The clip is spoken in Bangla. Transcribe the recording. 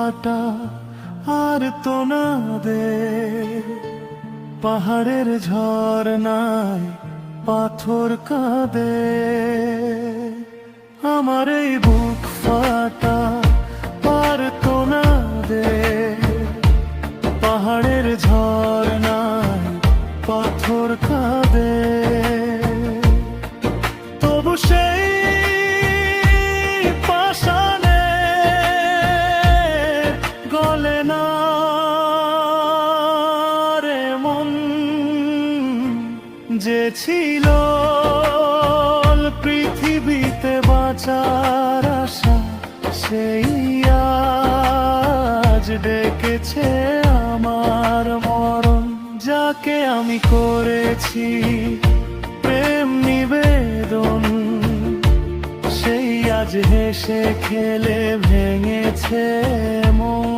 ফাটা আর তো না দে, পাহাড়ের ঝরনায় পাথর কাঁদে। আমার এই বুক ফাটা আর তো না দে, পাহাড়ের ঝরনায় পাথর কাঁদে। তবু সেই পাষাণে গলে না রে মন, যে ছিল পৃথিবীতে বাঁচার আশা, সেই আজ ডেকেছে আমার মরণ। যাকে আমি করেছি প্রেম নিবেদন, সেই আজ হেসে খেলে ভেঙেছে মন।